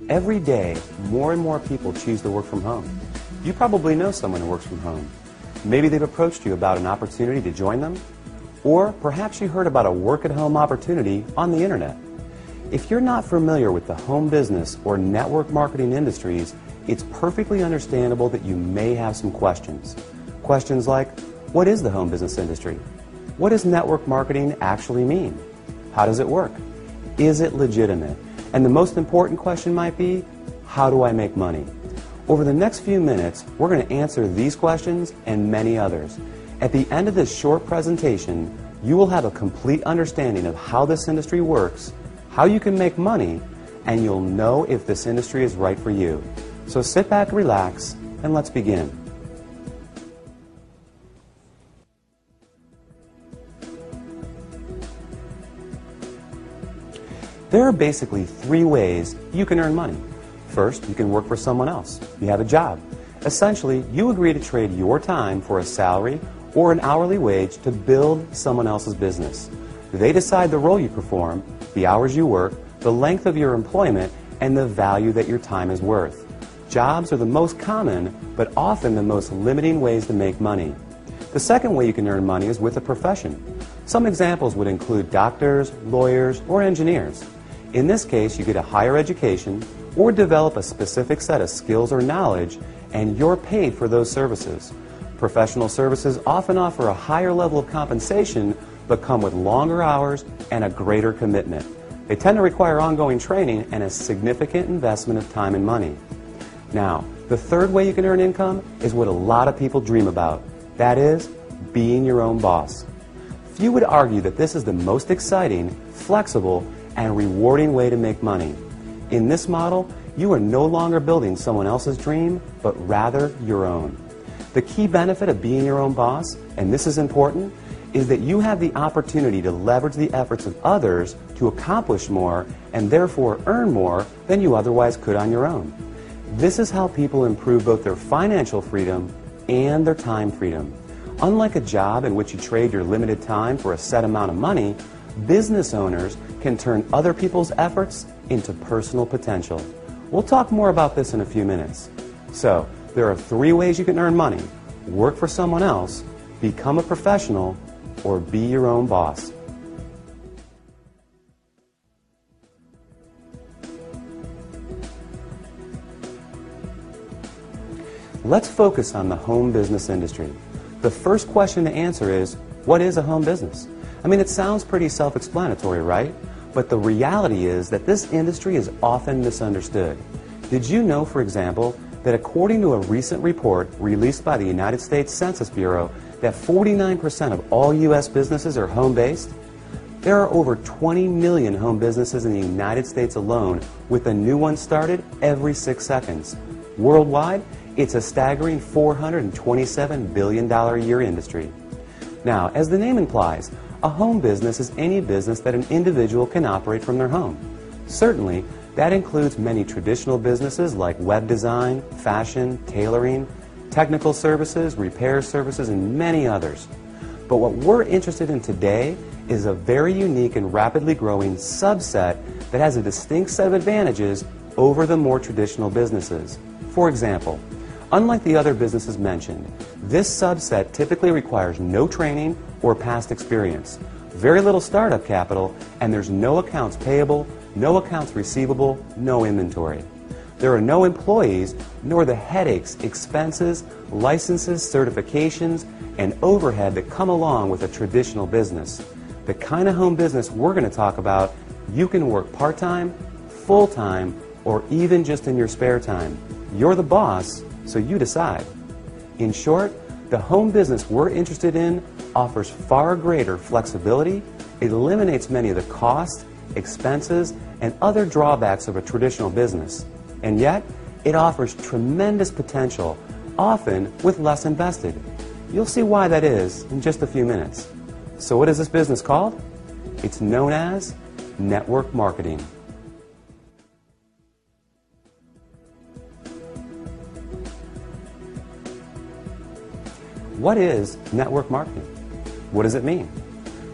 Every day, more and more people choose to work from home. You probably know someone who works from home. Maybe they've approached you about an opportunity to join them, or perhaps you heard about a work-at-home opportunity on the internet. If you're not familiar with the home business or network marketing industries, it's perfectly understandable that you may have some questions. Questions like, what is the home business industry? What does network marketing actually mean? How does it work? Is it legitimate? And the most important question might be, how do I make money? Over the next few minutes, we're going to answer these questions and many others. At the end of this short presentation, you will have a complete understanding of how this industry works, how you can make money, and you'll know if this industry is right for you. So sit back, relax, and let's begin. There are basically three ways you can earn money. First, you can work for someone else. You have a job. Essentially, you agree to trade your time for a salary or an hourly wage to build someone else's business. They decide the role you perform, the hours you work, the length of your employment, and the value that your time is worth. Jobs are the most common, but often the most limiting ways to make money. The second way you can earn money is with a profession. Some examples would include doctors, lawyers, or engineers. In this case, you get a higher education or develop a specific set of skills or knowledge, and you're paid for those services. Professional services often offer a higher level of compensation, but come with longer hours and a greater commitment. They tend to require ongoing training and a significant investment of time and money. Now, the third way you can earn income is what a lot of people dream about. That is, being your own boss. Few would argue that this is the most exciting, flexible, and rewarding way to make money. In this model, you are no longer building someone else's dream, but rather your own. The key benefit of being your own boss, and this is important, is that you have the opportunity to leverage the efforts of others to accomplish more and therefore earn more than you otherwise could on your own. This is how people improve both their financial freedom and their time freedom. Unlike a job in which you trade your limited time for a set amount of money, business owners can turn other people's efforts into personal potential. We'll talk more about this in a few minutes. So, there are three ways you can earn money: work for someone else, become a professional, or be your own boss. Let's focus on the home business industry. The first question to answer is, what is a home business? I mean, it sounds pretty self-explanatory, right? But the reality is that this industry is often misunderstood. Did you know, for example, that according to a recent report released by the United States Census Bureau, that 49% of all U.S. businesses are home-based? There are over 20 million home businesses in the United States alone, with a new one started every 6 seconds. Worldwide, it's a staggering $427 billion a year industry. Now, as the name implies, a home business is any business that an individual can operate from their home. Certainly, that includes many traditional businesses like web design, fashion, tailoring, technical services, repair services, and many others. But what we're interested in today is a very unique and rapidly growing subset that has a distinct set of advantages over the more traditional businesses. For example, unlike the other businesses mentioned, this subset typically requires no training or past experience, very little startup capital, and there's no accounts payable, no accounts receivable, no inventory. There are no employees, nor the headaches, expenses, licenses, certifications, and overhead that come along with a traditional business. The kind of home business we're going to talk about, you can work part-time, full-time, or even just in your spare time. You're the boss, so you decide. In short, the home business we're interested in offers far greater flexibility, it eliminates many of the costs, expenses, and other drawbacks of a traditional business. And yet, it offers tremendous potential, often with less invested. You'll see why that is in just a few minutes. So what is this business called? It's known as network marketing. What is network marketing? What does it mean?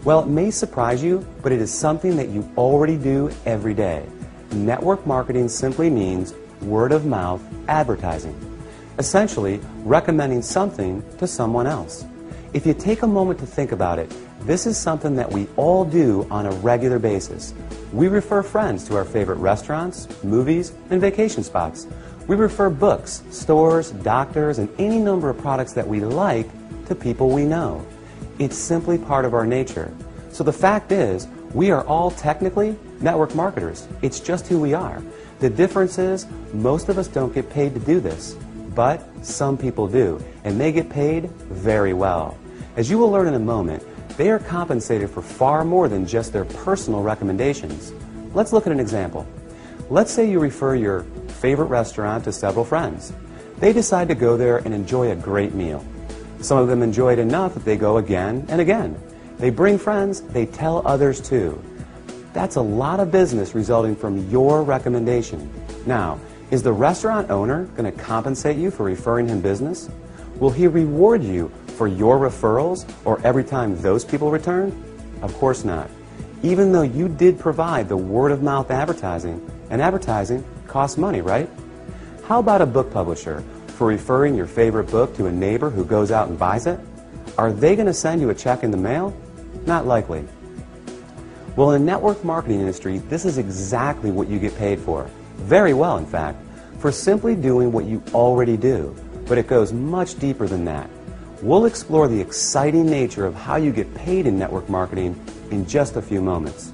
Well, it may surprise you, but it is something that you already do every day. network marketing simply means word-of-mouth advertising, essentially recommending something to someone else. If you take a moment to think about it, this is something that we all do on a regular basis. We refer friends to our favorite restaurants, movies, and vacation spots. We refer books, stores, doctors, and any number of products that we like to people we know. It's simply part of our nature. So the fact is, we are all technically network marketers. It's just who we are. The difference is, most of us don't get paid to do this, but some people do, and they get paid very well. As you will learn in a moment, they are compensated for far more than just their personal recommendations. Let's look at an example. Let's say you refer your favorite restaurant to several friends. They decide to go there and enjoy a great meal. Some of them enjoy it enough that they go again and again. They bring friends, they tell others too. That's a lot of business resulting from your recommendation. Now, is the restaurant owner going to compensate you for referring him business? Will he reward you for your referrals or every time those people return? Of course not. Even though you did provide the word-of-mouth advertising, and advertising costs money, right? How about a book publisher for referring your favorite book to a neighbor who goes out and buys it? Are they going to send you a check in the mail? Not likely. Well, in the network marketing industry, this is exactly what you get paid for. Very well, in fact, for simply doing what you already do. But it goes much deeper than that. We'll explore the exciting nature of how you get paid in network marketing in just a few moments.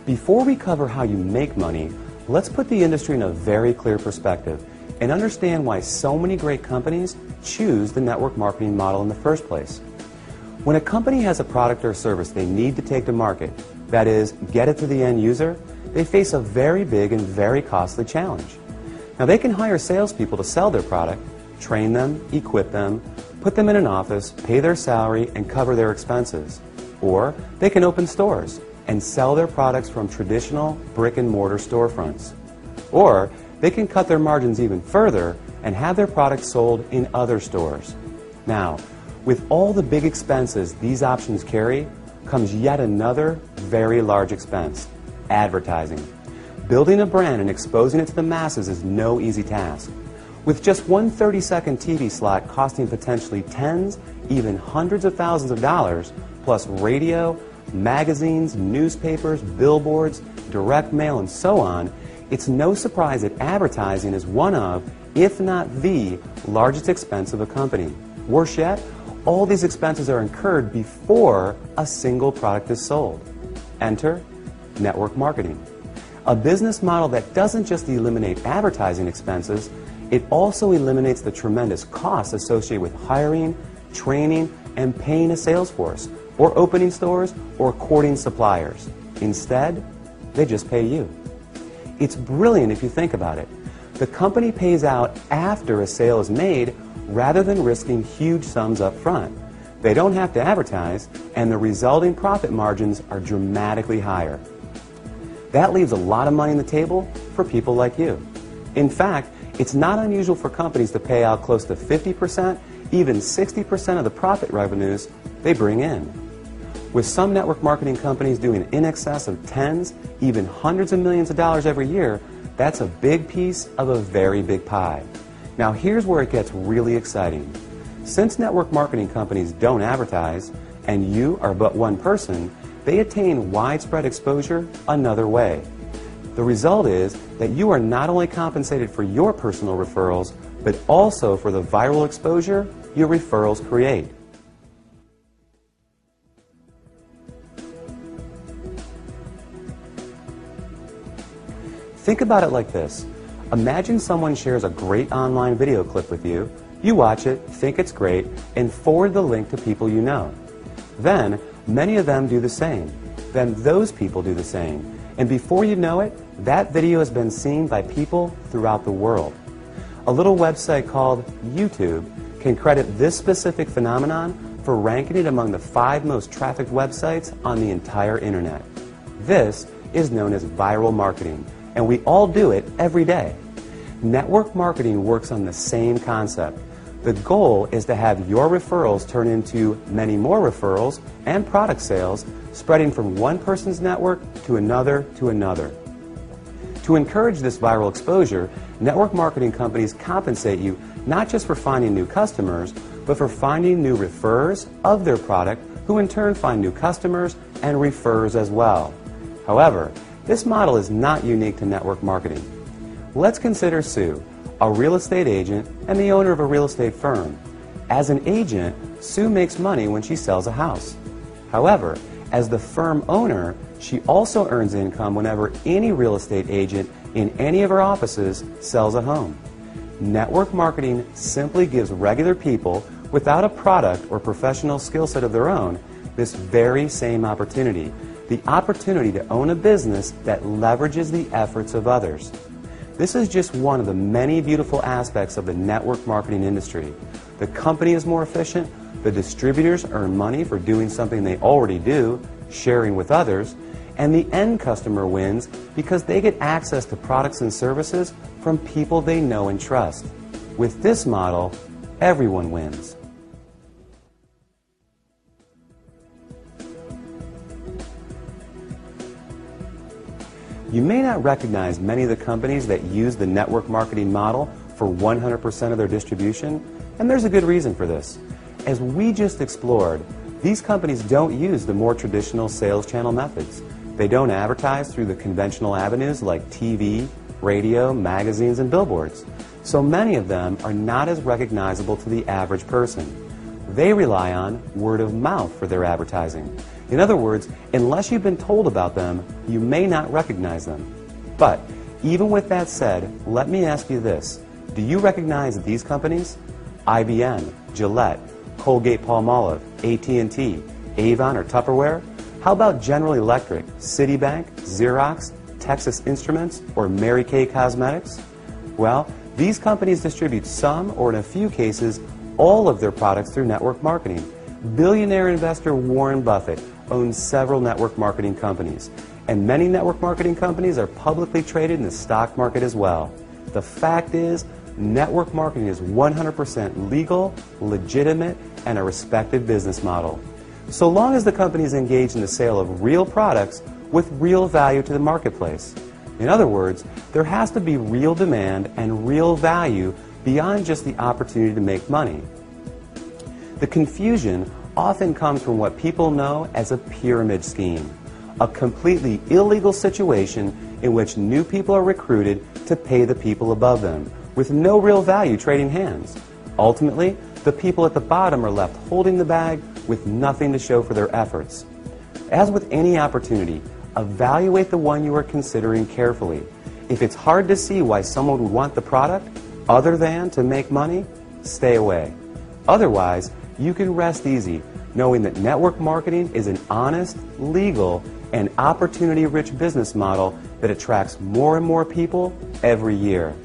Before we cover how you make money, let's put the industry in a very clear perspective and understand why so many great companies choose the network marketing model in the first place. When a company has a product or service they need to take to market, that is, get it to the end user, they face a very big and very costly challenge. Now, they can hire salespeople to sell their product, train them, equip them, put them in an office, pay their salary, and cover their expenses. Or they can open stores and sell their products from traditional brick-and-mortar storefronts. Or they can cut their margins even further and have their products sold in other stores. Now, with all the big expenses these options carry, comes yet another very large expense: advertising. Building a brand and exposing it to the masses is no easy task. With just one 30-second TV slot costing potentially tens, even hundreds of thousands of dollars, plus radio, magazines, newspapers, billboards, direct mail, and so on, it's no surprise that advertising is one of, if not the, largest expense of a company. Worse yet, all these expenses are incurred before a single product is sold. Enter network marketing. A business model that doesn't just eliminate advertising expenses, it also eliminates the tremendous costs associated with hiring, training, and paying a sales force, or opening stores, or courting suppliers. Instead, they just pay you. It's brilliant if you think about it. The company pays out after a sale is made rather than risking huge sums up front. They don't have to advertise, and the resulting profit margins are dramatically higher. That leaves a lot of money on the table for people like you. In fact, it's not unusual for companies to pay out close to 50%, even 60% of the profit revenues they bring in. With some network marketing companies doing in excess of tens, even hundreds of millions of dollars every year, that's a big piece of a very big pie. Now here's where it gets really exciting. Since network marketing companies don't advertise, and you are but one person, they attain widespread exposure another way. The result is that you are not only compensated for your personal referrals, but also for the viral exposure your referrals create. Think about it like this. Imagine someone shares a great online video clip with you. You watch it, think it's great, and forward the link to people you know. Then, many of them do the same. Then those people do the same. And before you know it, that video has been seen by people throughout the world. A little website called YouTube can credit this specific phenomenon for ranking it among the 5 most trafficked websites on the entire internet. This is known as viral marketing, and we all do it every day. Network marketing works on the same concept. The goal is to have your referrals turn into many more referrals and product sales, spreading from one person's network to another to another. To encourage this viral exposure, network marketing companies compensate you not just for finding new customers, but for finding new referrers of their product, who in turn find new customers and referrers as well. However, this model is not unique to network marketing. Let's consider Sue, a real estate agent and the owner of a real estate firm. As an agent, Sue makes money when she sells a house. However, as the firm owner, she also earns income whenever any real estate agent in any of her offices sells a home. Network marketing simply gives regular people without a product or professional skill set of their own this very same opportunity, the opportunity to own a business that leverages the efforts of others. This is just one of the many beautiful aspects of the network marketing industry. The company is more efficient, the distributors earn money for doing something they already do, sharing with others, and the end customer wins because they get access to products and services from people they know and trust. With this model, everyone wins. You may not recognize many of the companies that use the network marketing model for 100% of their distribution, and there's a good reason for this. As we just explored, these companies don't use the more traditional sales channel methods. They don't advertise through the conventional avenues like TV, radio, magazines, and billboards. So many of them are not as recognizable to the average person. They rely on word of mouth for their advertising. In other words, unless you've been told about them, you may not recognize them. But even with that said, let me ask you this. Do you recognize these companies? IBM, Gillette, Colgate-Palmolive, AT&T, Avon, or Tupperware? How about General Electric, Citibank, Xerox, Texas Instruments, or Mary Kay Cosmetics? Well, these companies distribute some, or in a few cases, all of their products through network marketing. Billionaire investor Warren Buffett owns several network marketing companies, and many network marketing companies are publicly traded in the stock market as well. The fact is, network marketing is 100% legal, legitimate, and a respected business model. So long as the company is engaged in the sale of real products with real value to the marketplace. In other words, there has to be real demand and real value beyond just the opportunity to make money. The confusion often comes from what people know as a pyramid scheme, a completely illegal situation in which new people are recruited to pay the people above them, with no real value trading hands. Ultimately, the people at the bottom are left holding the bag with nothing to show for their efforts. As with any opportunity, evaluate the one you are considering carefully. If it's hard to see why someone would want the product other than to make money, stay away. Otherwise, you can rest easy knowing that network marketing is an honest, legal, and opportunity-rich business model that attracts more and more people every year.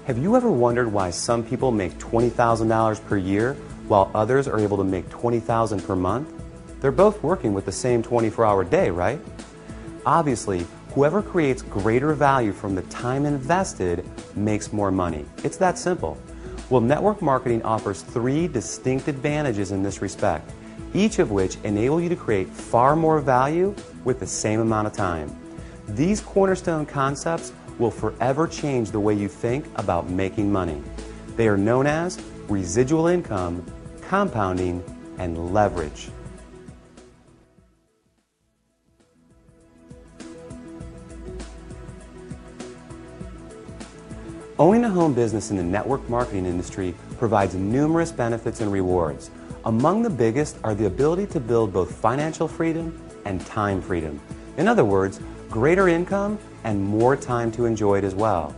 Have you ever wondered why some people make $20,000 per year while others are able to make $20,000 per month? They're both working with the same 24-hour day, right? Obviously, whoever creates greater value from the time invested makes more money. It's that simple. Well, network marketing offers 3 distinct advantages in this respect, each of which enable you to create far more value with the same amount of time. These cornerstone concepts will forever change the way you think about making money. They are known as residual income, compounding, and leverage. Owning a home business in the network marketing industry provides numerous benefits and rewards. Among the biggest are the ability to build both financial freedom and time freedom. In other words, greater income and more time to enjoy it as well.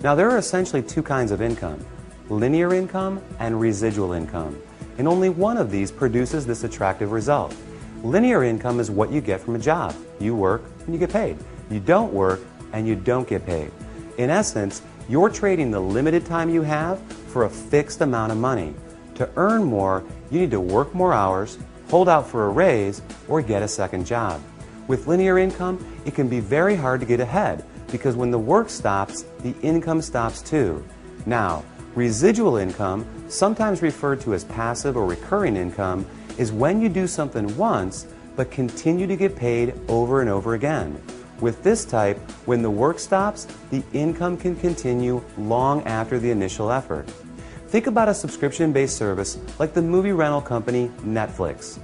Now, there are essentially 2 kinds of income, linear income and residual income, and only one of these produces this attractive result. Linear income is what you get from a job. You work and you get paid. You don't work and you don't get paid. In essence, you're trading the limited time you have for a fixed amount of money. To earn more, you need to work more hours, hold out for a raise, or get a second job. With linear income, it can be very hard to get ahead because when the work stops, the income stops too. Now, residual income, sometimes referred to as passive or recurring income, is when you do something once but continue to get paid over and over again. With this type, when the work stops, the income can continue long after the initial effort. Think about a subscription-based service like the movie rental company Netflix.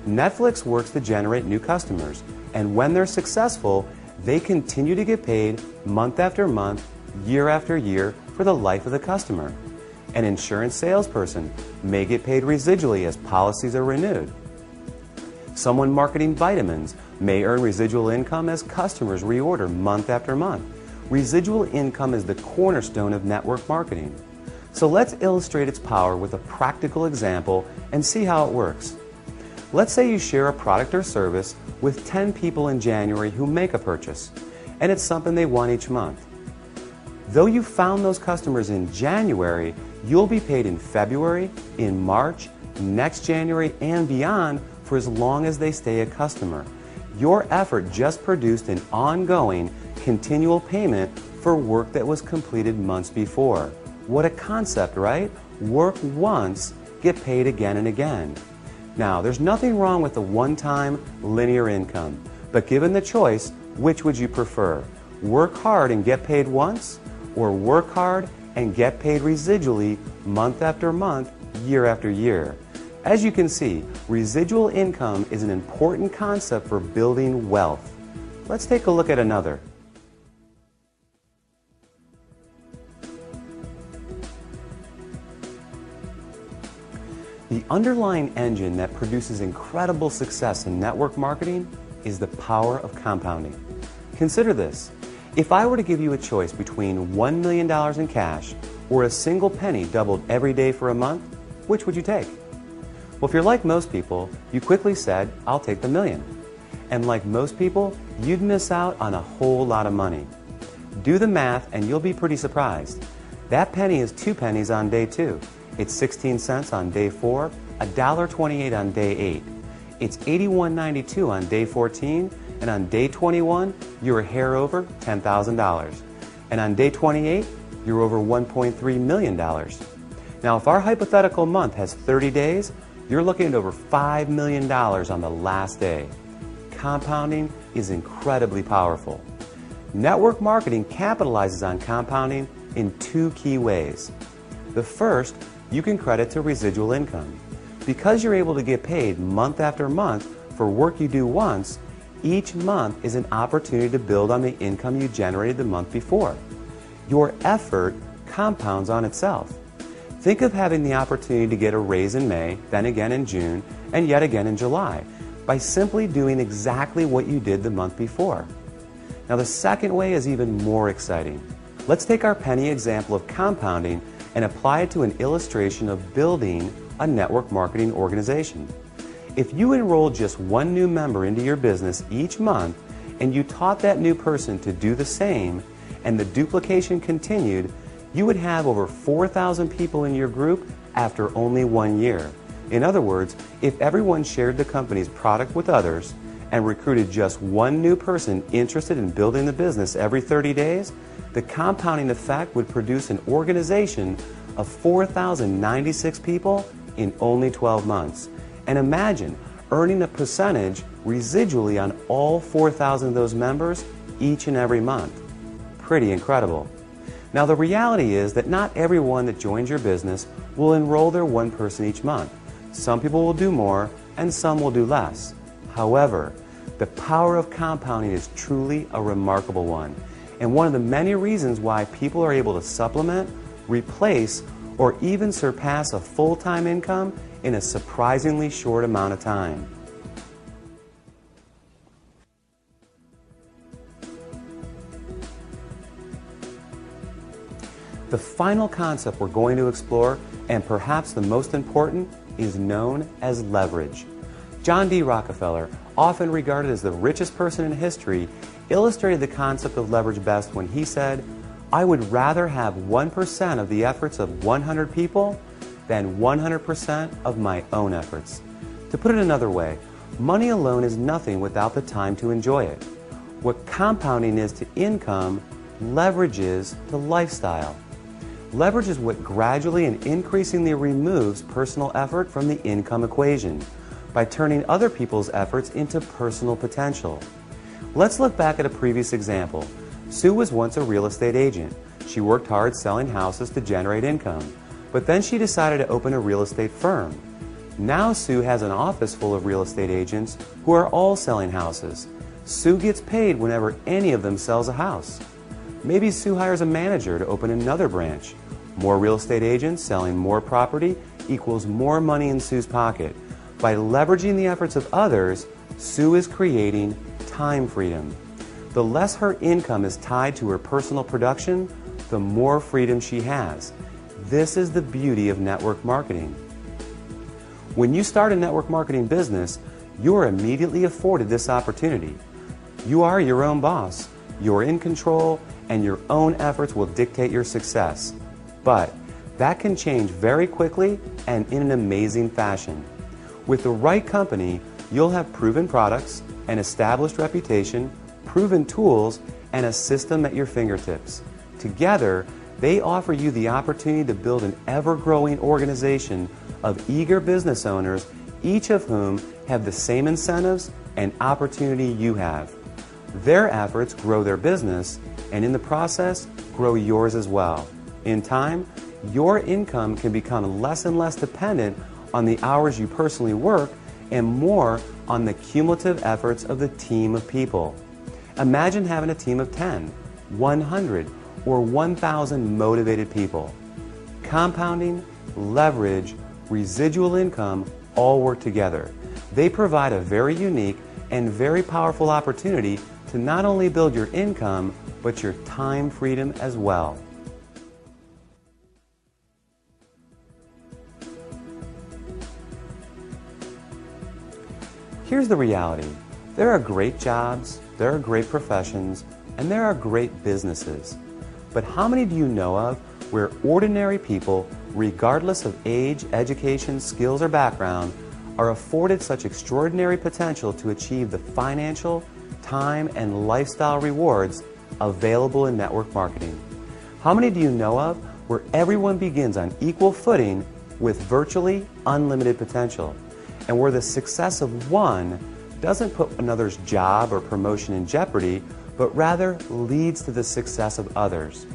Netflix works to generate new customers, and when they're successful, they continue to get paid month after month, year after year for the life of the customer. An insurance salesperson may get paid residually as policies are renewed. Someone marketing vitamins may earn residual income as customers reorder month after month. Residual income is the cornerstone of network marketing. So let's illustrate its power with a practical example and see how it works. Let's say you share a product or service with 10 people in January who make a purchase, and it's something they want each month. Though you found those customers in January, you'll be paid in February, in March, next January, and beyond for as long as they stay a customer. Your effort just produced an ongoing, continual payment for work that was completed months before. What a concept, right? Work once, get paid again and again. Now, there's nothing wrong with the one-time linear income, but given the choice, which would you prefer? Work hard and get paid once, or work hard and get paid residually month after month, year after year? As you can see, residual income is an important concept for building wealth. Let's take a look at another. The underlying engine that produces incredible success in network marketing is the power of compounding. Consider this. If I were to give you a choice between $1 million in cash or a single penny doubled every day for a month, which would you take? Well, if you're like most people, you quickly said, I'll take the million. And like most people, you'd miss out on a whole lot of money. Do the math and you'll be pretty surprised. That penny is 2 pennies on day 2. It's 16 cents on day 4, $1.28 on day 8. It's $81.92 on day 14, and on day 21, you're a hair over $10,000. And on day 28, you're over $1.3 million. Now, if our hypothetical month has 30 days, you're looking at over $5 million on the last day. Compounding is incredibly powerful. Network marketing capitalizes on compounding in 2 key ways. The first, you can credit to residual income. Because you're able to get paid month after month for work you do once, each month is an opportunity to build on the income you generated the month before. Your effort compounds on itself. Think of having the opportunity to get a raise in May, then again in June, and yet again in July, by simply doing exactly what you did the month before. Now, the second way is even more exciting. Let's take our penny example of compounding and apply it to an illustration of building a network marketing organization. If you enrolled just 1 new member into your business each month and you taught that new person to do the same and the duplication continued, you would have over 4,000 people in your group after only 1 year. In other words, if everyone shared the company's product with others and recruited just 1 new person interested in building the business every 30 days, the compounding effect would produce an organization of 4,096 people in only 12 months. And imagine earning a percentage residually on all 4,000 of those members each and every month. Pretty incredible. Now, the reality is that not everyone that joins your business will enroll their 1 person each month. Some people will do more and some will do less. However, the power of compounding is truly a remarkable one, and one of the many reasons why people are able to supplement, replace, or even surpass a full-time income in a surprisingly short amount of time. The final concept we're going to explore, and perhaps the most important, is known as leverage. John D. Rockefeller, often regarded as the richest person in history, illustrated the concept of leverage best when he said, "I would rather have 1% of the efforts of 100 people than 100% of my own efforts." To put it another way, Money alone is nothing without the time to enjoy it. What compounding is to income, leverage is to lifestyle. Leverage is what gradually and increasingly removes personal effort from the income equation by turning other people's efforts into personal potential. Let's look back at a previous example. Sue was once a real estate agent. She worked hard selling houses to generate income, but then she decided to open a real estate firm. Now Sue has an office full of real estate agents who are all selling houses. Sue gets paid whenever any of them sells a house. Maybe Sue hires a manager to open another branch. More real estate agents selling more property equals more money in Sue's pocket. By leveraging the efforts of others, Sue is creating time freedom. The less her income is tied to her personal production, the more freedom she has. This is the beauty of network marketing. When you start a network marketing business, you are immediately afforded this opportunity. You are your own boss, you're in control, and your own efforts will dictate your success. But that can change very quickly and in an amazing fashion. With the right company, you'll have proven products, an established reputation, proven tools, and a system at your fingertips. Together, they offer you the opportunity to build an ever-growing organization of eager business owners, each of whom have the same incentives and opportunity you have. Their efforts grow their business, and in the process, grow yours as well. In time, your income can become less and less dependent on the hours you personally work and more on the cumulative efforts of the team of people. Imagine having a team of 10, 100, or 1,000 motivated people. Compounding, leverage, residual income all work together. They provide a very unique and very powerful opportunity to not only build your income, but your time freedom as well. Here's the reality. There are great jobs, there are great professions, and there are great businesses. But how many do you know of where ordinary people, regardless of age, education, skills, or background, are afforded such extraordinary potential to achieve the financial, time, and lifestyle rewards available in network marketing? How many do you know of where everyone begins on equal footing with virtually unlimited potential, and where the success of one doesn't put another's job or promotion in jeopardy, but rather leads to the success of others?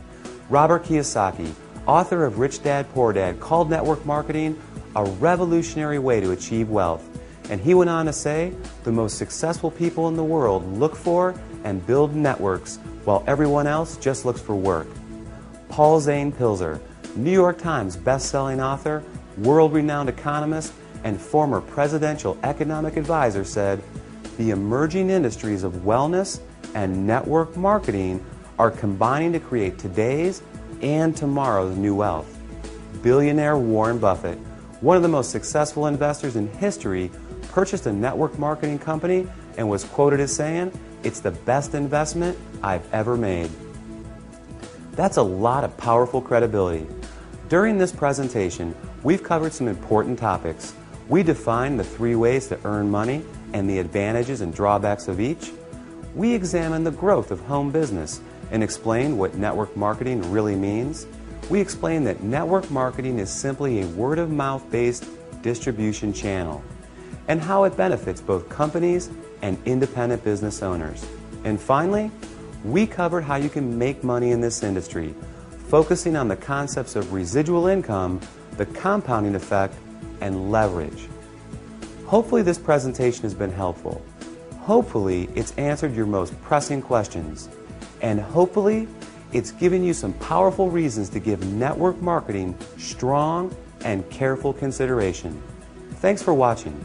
Robert Kiyosaki, author of Rich Dad, Poor Dad, called network marketing a revolutionary way to achieve wealth. And he went on to say, the most successful people in the world look for and build networks while everyone else just looks for work. Paul Zane Pilzer, New York Times best-selling author, world-renowned economist, and former presidential economic advisor, said, the emerging industries of wellness and network marketing are combining to create today's and tomorrow's new wealth. Billionaire Warren Buffett, one of the most successful investors in history, purchased a network marketing company and was quoted as saying, "It's the best investment I've ever made." That's a lot of powerful credibility. During this presentation, we've covered some important topics. We defined the 3 ways to earn money and the advantages and drawbacks of each. We examined the growth of home business and explained what network marketing really means. We explained that network marketing is simply a word-of-mouth based distribution channel and how it benefits both companies and independent business owners. And finally, we covered how you can make money in this industry, focusing on the concepts of residual income, the compounding effect, and leverage. Hopefully this presentation has been helpful. Hopefully it's answered your most pressing questions. And hopefully it's given you some powerful reasons to give network marketing strong and careful consideration. Thanks for watching.